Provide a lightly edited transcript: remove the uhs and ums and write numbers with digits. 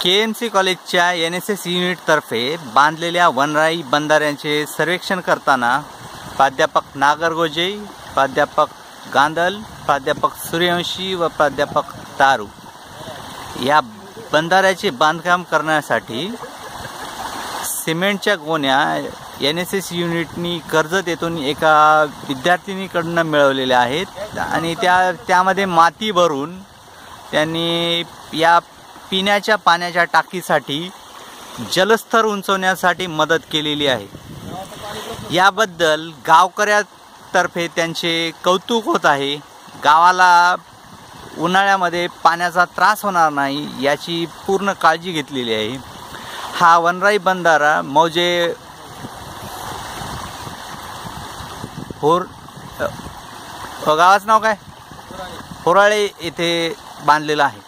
KMC कॉलेजच्या NSS युनिटतर्फे बांधलेल्या वनराई बंधाऱ्यांचे सर्वेक्षण करताना प्राध्यापक नागरगोजे, प्राध्यापक गांधल, प्राध्यापक सूर्यवंशी व प्राध्यापक दारू या बंधाऱ्याचे बांधकाम करण्यासाठी सिमेंटच्या गोण्या NSS युनिटनी कर्जत एका विद्यार्थिनीकडून मिळवलेल्या आहेत आणि त्यामध्ये माती भरून त्यांनी या पिण्याच्या पाण्याच्या टाकीसाठी जलस्तर उंचवण्यासाठी मदत केलेली आहे। याबद्दल गावकऱ्यांतर्फे त्यांचे कौतुक होत आहे। गावाला उन्हाळ्यामध्ये पाण्याचा त्रास होणार नाही याची पूर्ण काळजी घेतलेली आहे। हा वनराई बंधारा मौजे गावाचं नाव काय? होराळे येथे बांधलेला आहे।